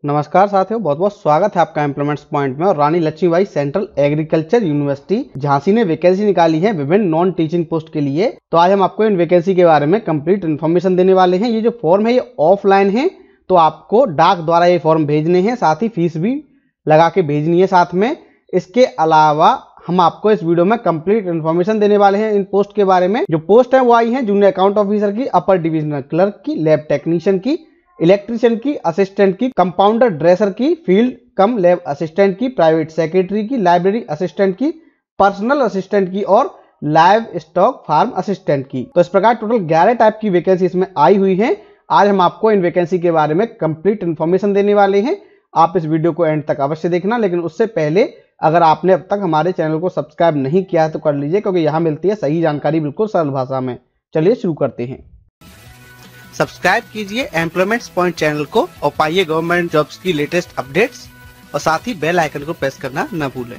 नमस्कार साथियों, बहुत बहुत स्वागत है आपका एम्प्लॉयमेंट्स पॉइंट में। और Rani Lakshmibai central agriculture university Jhansi ने वैकेंसी निकाली है विभिन्न नॉन टीचिंग पोस्ट के लिए। तो आज हम आपको इन वैकेंसी के बारे में कंप्लीट इन्फॉर्मेशन देने वाले हैं। ये जो फॉर्म है ये ऑफलाइन है, तो आपको डाक द्वारा ये फॉर्म भेजने हैं, साथ ही फीस भी लगा के भेजनी है साथ में। इसके अलावा हम आपको इस वीडियो में कंप्लीट इन्फॉर्मेशन देने वाले हैं इन पोस्ट के बारे में। जो पोस्ट है वो आई है जूनियर अकाउंट ऑफिसर की, अपर डिविजनल क्लर्क की, लैब टेक्नीशियन की, इलेक्ट्रीशियन की, असिस्टेंट की, कंपाउंडर ड्रेसर की, फील्ड कम लैब असिस्टेंट की, प्राइवेट सेक्रेटरी की, लाइब्रेरी असिस्टेंट की, पर्सनल असिस्टेंट की और लाइव स्टॉक फार्म असिस्टेंट की। तो इस प्रकार टोटल 11 टाइप की वैकेंसी इसमें आई हुई है। आज हम आपको इन वैकेंसी के बारे में कंप्लीट इन्फॉर्मेशन देने वाले हैं। आप इस वीडियो को एंड तक अवश्य देखना, लेकिन उससे पहले अगर आपने अब तक हमारे चैनल को सब्सक्राइब नहीं किया है तो कर लीजिए, क्योंकि यहाँ मिलती है सही जानकारी बिल्कुल सरल भाषा में। चलिए शुरू करते हैं। सब्सक्राइब कीजिए एम्प्लॉयमेंट्स पॉइंट चैनल को और पाइए गवर्नमेंट जॉब्स की लेटेस्ट अपडेट्स, और साथ ही बेल आइकन को प्रेस करना न भूलें।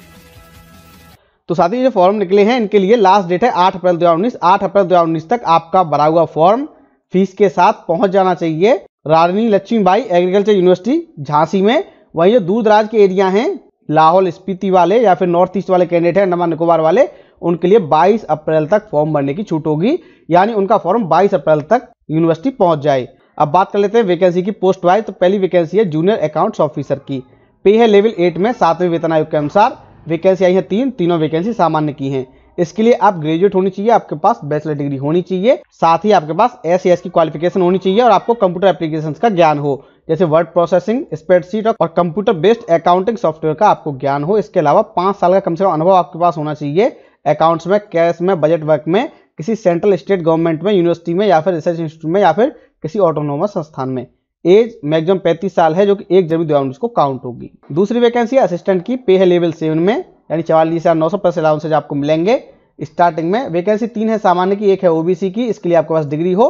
तो साथ ही जो फॉर्म निकले हैं इनके लिए लास्ट डेट है 8 अप्रैल 2019। 8 अप्रैल 2019 तक आपका भरा हुआ फॉर्म फीस के साथ पहुंच जाना चाहिए रानी लक्ष्मीबाई एग्रीकल्चर यूनिवर्सिटी झांसी में। वहीं जो दूर दराज के एरिया हैं, लाहौल स्पीति वाले या फिर नॉर्थ ईस्ट वाले कैंडिडेट हैं, अंडमान निकोबार वाले, उनके लिए 22 अप्रैल तक फॉर्म भरने की छूट होगी, यानी उनका फॉर्म 22 अप्रैल तक यूनिवर्सिटी पहुंच जाए। अब बात कर लेते हैं वैकेंसी की पोस्ट वाइज। तो पहली वैकेंसी है जूनियर अकाउंट्स ऑफिसर की। पे है लेवल 8 में 7वें वेतन आयोग के अनुसार। वैकेंसी आई है तीनों वैकेंसी सामान्य की हैं। इसके लिए आप ग्रेजुएट होनी चाहिए, आपके पास बैचलर डिग्री होनी चाहिए, साथ ही आपके पास SAS की क्वालिफिकेशन होनी चाहिए और आपको कंप्यूटर एप्लीकेशन का ज्ञान हो, जैसे वर्ड प्रोसेसिंग, स्प्रेडशीट और कंप्यूटर बेस्ड अकाउंटिंग सॉफ्टवेयर का आपको ज्ञान हो। इसके अलावा 5 साल का कम से कम अनुभव आपके पास होना चाहिए अकाउंट्स में, कैश में, बजट वर्क में, किसी सेंट्रल स्टेट गवर्नमेंट में, यूनिवर्सिटी में या फिर रिसर्च इंस्टीट्यूट में या फिर किसी ऑटोनोमस संस्थान में। एज मैक्सिमम 35 साल है, जो कि 1 जनवरी 2019 को काउंट होगी। दूसरी वैकेंसी असिस्टेंट की। पे है लेवल 7 में, यानी 44,900 प्लस अलाउंसेज आपको मिलेंगे स्टार्टिंग में। वैकेंसी 3 है सामान्य की, 1 है OBC की। इसके लिए आपके पास डिग्री हो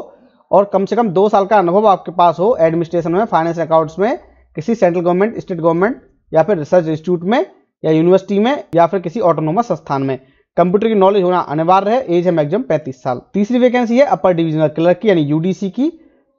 और कम से कम 2 साल का अनुभव आपके पास हो एडमिनिस्ट्रेशन में, फाइनेंस अकाउंट्स में, किसी सेंट्रल गवर्नमेंट, स्टेट गवर्नमेंट या फिर रिसर्च इंस्टीट्यूट में या यूनिवर्सिटी में या फिर किसी ऑटोनोमस संस्थान में। कंप्यूटर की नॉलेज होना अनिवार्य है। एज है मैक्सिमम 35 साल। तीसरी वैकेंसी है अपर डिविजनल क्लर्क की, यानी UDC की।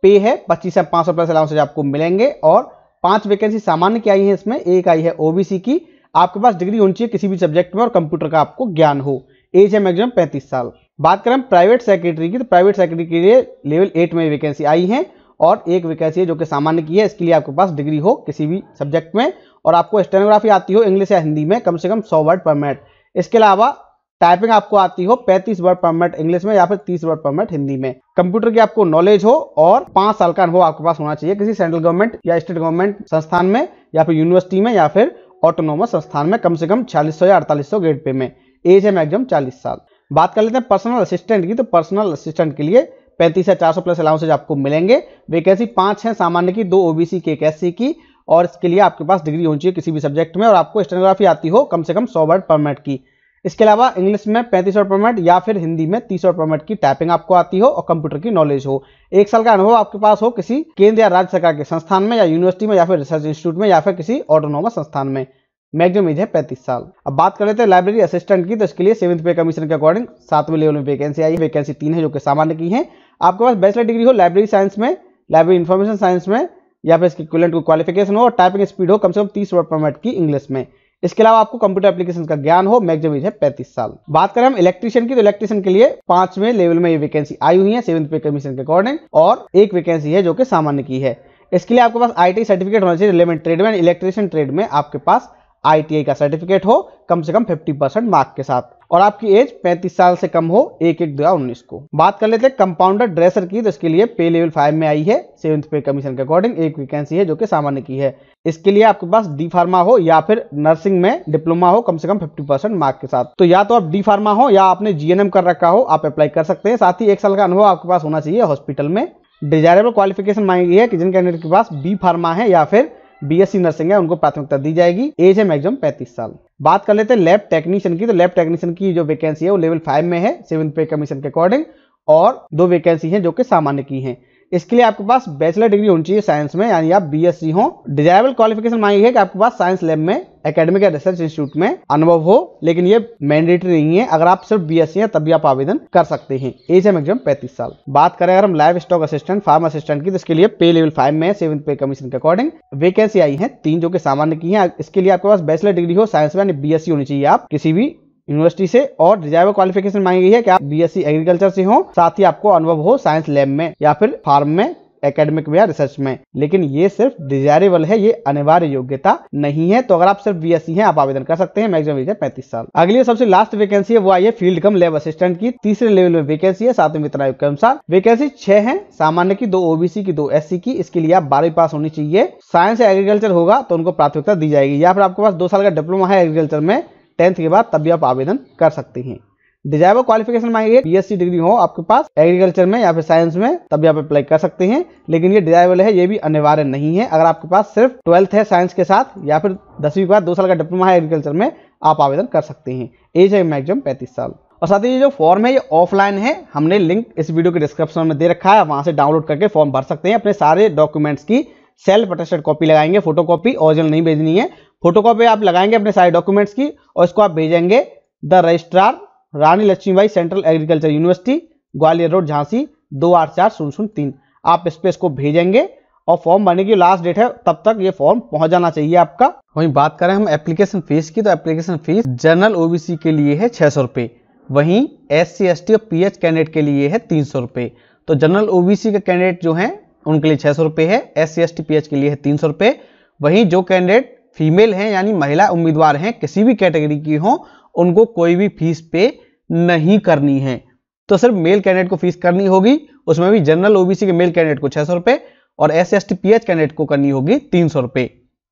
पे है 25,500 प्लस अलाउंसेज आपको मिलेंगे और 5 वैकेंसी सामान्य की आई है इसमें, 1 आई है OBC की। आपके पास डिग्री होनी चाहिए किसी भी सब्जेक्ट में और कंप्यूटर का आपको ज्ञान हो। एज है मैक्सिमम 35 साल। बात करें प्राइवेट सेक्रेटरी की, तो प्राइवेट सेक्रेटरी के लिए लेवल 8 में वैकेंसी आई है और 1 वैकेंसी है जो कि सामान्य की है। इसके लिए आपके पास डिग्री हो किसी भी सब्जेक्ट में और आपको स्टेनोग्राफी आती हो इंग्लिश या हिंदी में, कम से कम 100 वर्ड पर मिनट। इसके अलावा टाइपिंग आपको आती हो 35 वर्ड पर मिनट इंग्लिश में या फिर 30 वर्ड पर मिनट हिंदी में। कंप्यूटर की आपको नॉलेज हो और 5 साल का अनुभव आपके पास होना चाहिए किसी सेंट्रल गवर्नमेंट या स्टेट गवर्नमेंट संस्थान में या फिर यूनिवर्सिटी में या फिर ऑटोनोमस संस्थान में, कम से कम 4600 या 4800 ग्रेड पे में। एज है मैक्सिमम 40 साल। बात कर लेते हैं पर्सनल असिस्टेंट की। तो पर्सनल असिस्टेंट के लिए 35,400 प्लस अलाउंसेज आपको मिलेंगे। वैकेंसी 5 है सामान्य की, 2 OBC की, 1 SC की और इसके लिए आपके पास डिग्री होनी चाहिए किसी भी सब्जेक्ट में और आपको स्टेनोग्राफी आती हो कम से कम 100 वर्ड पर मिनट की। इसके अलावा इंग्लिश में 35 वर्ड पर मिनट या फिर हिंदी में 30 वर्ड पर मिनट की टाइपिंग आपको आती हो और कंप्यूटर की नॉलेज हो। 1 साल का अनुभव आपके पास हो किसी केंद्र या राज्य सरकार के संस्थान में या यूनिवर्सिटी में या फिर रिसर्च इंस्टीट्यूट में या फिर किसी ऑटोनोमस संस्थान में। मैक्सिमम एज है 35 साल। अब बात कर लेते हैं लाइब्रेरी असिस्टेंट की। तो इसके लिए 7th पे कमीशन के अकॉर्डिंग 7वें लेवल में वैकेंसी आई है। वैकेंसी 3 है जो कि सामान्य की है। आपके पास बैचलर डिग्री हो लाइब्रेरी साइंस में, लाइब्रेरी इंफॉर्मेशन साइंस में या फिर इसके इक्विवेलेंट को क्वालिफिकेशन हो और टाइपिंग स्पीड हो कम से कम 30 वर्ड पर मिनट की इंग्लिश में। इसके अलावा आपको कंप्यूटर एप्लीकेशन का ज्ञान हो। मैक्सिमम एज है 35 साल। बात करें हम इलेक्ट्रीशियन की, तो इलेक्ट्रीशियन के लिए 5वें लेवल में ये वैकेंसी आई हुई है 7th पे कमीशन के अकॉर्डिंग और 1 वैकेंसी है जो कि सामान्य की है। इसके लिए आपके पास ITI सर्टिफिकेट होना चाहिए रिलेवेंट ट्रेड में। इलेक्ट्रीशियन ट्रेड में आपके पास ITI का सर्टिफिकेट हो कम से कम 50% मार्क के साथ और आपकी एज 35 साल से कम हो 1/1/2019 को। बात कर लेते हैं कंपाउंडर ड्रेसर की। तो इसके लिए पे लेवल 5 में आई है 7th पे कमीशन के अकॉर्डिंग। 1 वैकेंसी है जो कि सामान्य की है। इसके लिए आपके पास D फार्मा हो या फिर नर्सिंग में डिप्लोमा हो कम से कम 50% मार्क के साथ। तो या तो आप D फार्मा हो या आपने GNM कर रखा हो, आप अप्लाई कर सकते हैं। साथ ही 1 साल का अनुभव आपके पास होना चाहिए हॉस्पिटल में। डिजायरेबल क्वालिफिकेशन मांगी गई है कि जिन कैंडिडेट के पास B फार्मा है या फिर BSc नर्सिंग है उनको प्राथमिकता दी जाएगी। एज है मैक्सिमम 35 साल। बात कर लेते हैं लैब टेक्नीशियन की। तो लैब टेक्नीशियन की जो वैकेंसी है वो लेवल 5 में है 7th पे कमीशन के अकॉर्डिंग और 2 वैकेंसी है जो कि सामान्य की हैं। इसके लिए आपके पास बैचलर डिग्री होनी चाहिए साइंस में, यानी आप बीएससी हो। डिजायरेबल क्वालिफिकेशन मांगी है कि आपके पास साइंस लैब में, एकेडमिक या रिसर्च इंस्टीट्यूट में अनुभव हो, लेकिन ये मैंडेटरी नहीं है। अगर आप सिर्फ बीएससी हैं तब भी आप आवेदन कर सकते हैं। एज है मैक्सिमम 35 साल। बात करें अगर हम livestock assistant, farm assistant की, तो इसके लिए पे लेवल 5 में 7th पे कमीशन के अकॉर्डिंग वैकेंसी आई है 3 जो कि सामान्य की है। इसके लिए आपके पास बैचलर डिग्री हो साइंस में, यानी बीएससी होनी चाहिए आप किसी भी यूनिवर्सिटी से, और डिजायरेबल क्वालिफिकेशन मांगी गई है कि आप बीएससी एग्रीकल्चर से हो, साथ ही आपको अनुभव हो साइंस लैब में या फिर फार्म में, एकेडमिक में या रिसर्च में। लेकिन ये सिर्फ डिजायरेबल है, ये अनिवार्य योग्यता नहीं है। तो अगर आप सिर्फ बीएससी हैं आप आवेदन कर सकते हैं। मैक्सिमम एज है 35 साल। अगली सबसे लास्ट वैकेंसी है वो आई है फील्ड कम लैब असिस्टेंट की, तीसरे लेवल में वैकेंसी है, 7वें वेतन आयोग के अनुसार। वैकेंसी 6 है, सामान्य की 2 ओबीसी की 2 एससी की। इसके लिए आप 12वीं पास होनी चाहिए। साइंस या एग्रीकल्चर होगा तो उनको प्राथमिकता दी जाएगी, या फिर आपके पास 2 साल का डिप्लोमा है एग्रीकल्चर में 10th के बाद, तब भी आप आवेदन कर सकते हैं। डिजायरेबल क्वालिफिकेशन मांगी है बीएससी डिग्री हो आपके पास एग्रीकल्चर में या फिर साइंस में, तब भी आप अप्लाई कर सकते हैं। लेकिन ये डिजायरेबल है, ये भी अनिवार्य नहीं है। अगर आपके पास सिर्फ 12th है साइंस के साथ, या फिर 10वीं के बाद 2 साल का डिप्लोमा है एग्रीकल्चर में, आप आवेदन कर सकते हैं। एज है मैक्सिमम 35 साल। और साथ ही ये जो फॉर्म है ये ऑफलाइन है, हमने लिंक इस वीडियो के डिस्क्रिप्शन में दे रखा है, वहां से डाउनलोड करके फॉर्म भर सकते हैं। अपने सारे डॉक्यूमेंट्स की सेल्फ अटेस्टेड कॉपी लगाएंगे, फोटो कॉपी, ओरिजिनल नहीं भेजनी है। फोटो कॉपी आप लगाएंगे अपने सारे डॉक्यूमेंट्स की, और इसको आप भेजेंगे the registrar, Rani Lakshmibai central agriculture University, Gwalior Road, Jhansi 284003। आप इस पे इसको भेजेंगे, और फॉर्म भरने की लास्ट डेट है, तब तक ये फॉर्म पहुंच जाना चाहिए आपका। वहीं बात करें हम एप्लीकेशन फीस की, तो एप्लीकेशन फीस जनरल ओबीसी के लिए है 600 रुपये, वहीं SC ST और PH कैंडिडेट के लिए है 300 रुपये। तो जनरल ओबीसी के कैंडिडेट जो हैं उनके लिए 600 रुपये है, SC ST PH के लिए है 300 रुपये। वहीं जो कैंडिडेट फीमेल हैं यानी महिला उम्मीदवार हैं, किसी भी कैटेगरी की हो, उनको कोई भी फीस पे नहीं करनी है। तो सिर्फ मेल कैंडिडेट को फीस करनी होगी, उसमें भी जनरल ओबीसी के मेल कैंडिडेट को 600 रुपये और SC ST PH कैंडिडेट को करनी होगी 300 रुपये।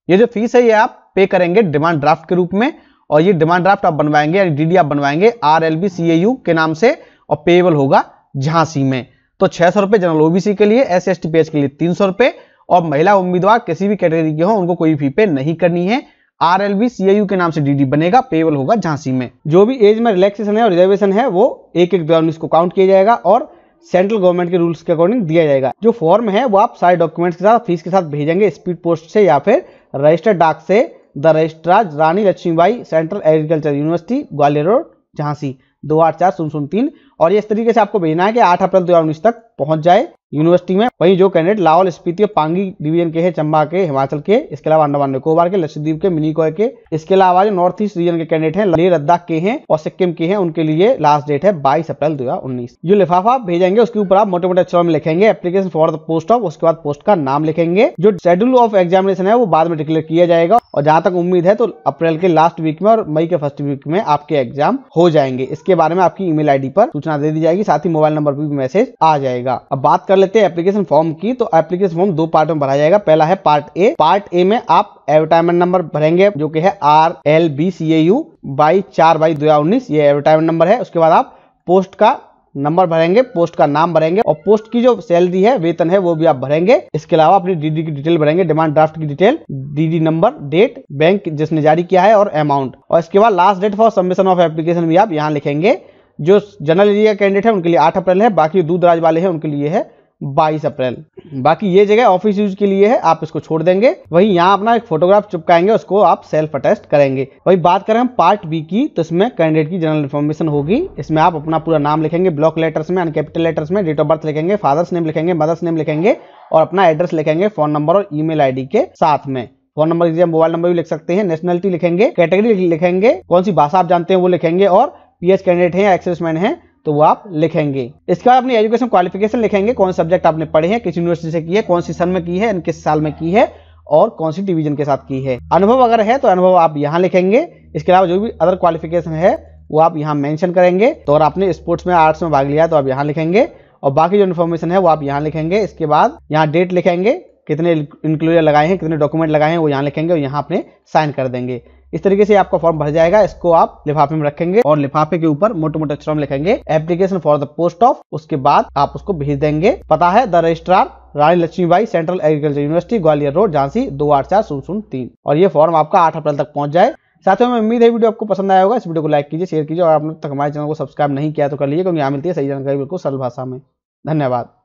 ये जो फीस है ये आप पे करेंगे डिमांड ड्राफ्ट के रूप में, और ये डिमांड ड्राफ्ट आप बनवाएंगे यानी DD आप बनवाएंगे RLB CAU के नाम से, और पेएबल होगा झांसी में। तो 600 रुपये जनरल ओबीसी के लिए, SC ST PH के लिए 300 रुपये, और महिला उम्मीदवार किसी भी कैटेगरी के हो उनको कोई फी पे नहीं करनी है। RLB CAU के नाम से DD बनेगा, पेएबल होगा झांसी में। जो भी एज में रिलैक्सेशन है और रिजर्वेशन है वो 1/1/2019 को काउंट किया जाएगा, और सेंट्रल गवर्नमेंट के रूल्स के अकॉर्डिंग दिया जाएगा। जो फॉर्म है वो आप सारे डॉक्यूमेंट्स के साथ फीस के साथ भेजेंगे स्पीड पोस्ट से, या फिर रजिस्टर्ड डाक से the registrar, Rani Lakshmibai central agriculture University, Gwalior Road, Jhansi 284003। और ये इस तरीके से आपको भेजना है कि 8 अप्रैल 2019 तक पहुंच जाए यूनिवर्सिटी में। वहीं जो कैंडिडेट लाहौल, स्पीति और पांगी डिवीजन के हैं, चंबा के, हिमाचल के, इसके अलावा अंडमान निकोबार के, लक्षद्वीप के, मिनीकॉय के, इसके अलावा जो नॉर्थ ईस्ट रीजन के कैंडिडेट हैं, लेह लद्दाख के हैं और सिक्किम के हैं, उनके लिए लास्ट डेट है 22 अप्रैल 2019। जो लिफाफा आप भेजेंगे उसके ऊपर आप मोटे मोटे अक्षरों में लिखेंगे application for the post of, उसके बाद पोस्ट का नाम लिखेंगे। जो शेड्यूल ऑफ एग्जामिनेशन है वो बाद में डिक्लेयर किया जाएगा, और जहां तक उम्मीद है तो अप्रैल के लास्ट वीक में और मई के फर्स्ट वीक में आपके एग्जाम हो जाएंगे। इसके बारे में आपकी ईमेल आईडी पर सूचना दे दी जाएगी, साथ ही मोबाइल नंबर पर भी मैसेज आ जाएगा। अब बात कर लेते हैं एप्लीकेशन फॉर्म की। तो एप्लीकेशन फॉर्म 2 पार्ट में भरा जाएगा। पहला है पार्ट ए। पार्ट ए में आप एडवर्टाइजमेंट नंबर भरेंगे जो कि है RLB CAU 4/2019, ये एडवर्टाइजमेंट नंबर है। उसके बाद आप पोस्ट का नंबर भरेंगे, पोस्ट का नाम भरेंगे, और पोस्ट की जो सैलरी है, वेतन है, वो भी आप भरेंगे। इसके अलावा अपनी DD की डिटेल भरेंगे, डिमांड ड्राफ्ट की detail, DD number, date, bank जिसने जारी किया है और अमाउंट। और इसके बाद last date for submission of application भी आप यहाँ लिखेंगे। जो जनरल एरिया कैंडिडेट है उनके लिए 8 अप्रैल है, बाकी दूर दराज वाले हैं उनके लिए है 22 अप्रैल। बाकी ये जगह ऑफिस यूज के लिए है, आप इसको छोड़ देंगे। वहीं यहाँ अपना एक फोटोग्राफ चिपकाएंगे, उसको आप सेल्फ अटेस्ट करेंगे। वही बात करें हम पार्ट बी की, तो इसमें कैंडिडेट की जनरल इन्फॉर्मेशन होगी। इसमें आप अपना पूरा नाम लिखेंगे, ब्लॉक लेटर्स में, कैपिटल लेटर्स में, डेट ऑफ बर्थ लिखेंगे, फादर्स नेम लिखेंगे, मदर्स नेम लिखेंगे, और अपना एड्रेस लिखेंगे फोन नंबर और ईमेल आईडी के साथ में। फोन नंबर की मोबाइल नंबर भी लिख सकते हैं, नेशनलिटी लिखेंगे, कैटेगरी लिखेंगे, कौन सी भाषा आप जानते हैं वो लिखेंगे, और PH कैंडिडेट है या एक्सेसमैन है तो वो आप लिखेंगे। इसके बाद अपनी एजुकेशन क्वालिफिकेशन लिखेंगे, कौन से सब्जेक्ट आपने पढ़े हैं, किस यूनिवर्सिटी से की है, कौन सी सन में की है, किस साल में की है, और कौन सी डिवीजन के साथ की है। अनुभव अगर है तो अनुभव आप यहाँ लिखेंगे। इसके अलावा जो भी अदर क्वालिफिकेशन है वो आप यहाँ मेंशन करेंगे। तो अगर आपने स्पोर्ट्स में, आर्ट्स में भाग लिया है तो आप यहाँ लिखेंगे, और बाकी जो इन्फॉर्मेशन है वो आप यहाँ लिखेंगे। इसके बाद यहाँ डेट लिखेंगे, कितने इंक्लूजर लगाए हैं, कितने डॉक्यूमेंट लगाए हैं वो यहाँ लिखेंगे, और यहाँ अपने साइन कर देंगे। इस तरीके से आपका फॉर्म भर जाएगा। इसको आप लिफाफे में रखेंगे, और लिफाफे के ऊपर मोटे मोटे अक्षरों में लिखेंगे application for the post of. उसके बाद आप उसको भेज देंगे। पता है the registrar, Rani Lakshmibai central agriculture University, Gwalior Road, Jhansi 284003। और ये फॉर्म आपका 8 अप्रैल तक पहुंच जाए। साथियों में उम्मीद है वीडियो आपको पसंद आया होगा। इस वीडियो को लाइक कीजिए, शेयर कीजिए, और आपने तक हमारे चैनल को सब्सक्राइब नहीं किया तो कर लीजिए, क्योंकि यहाँ मिलती है सही जानकारी बिल्कुल सरल भाषा में। धन्यवाद।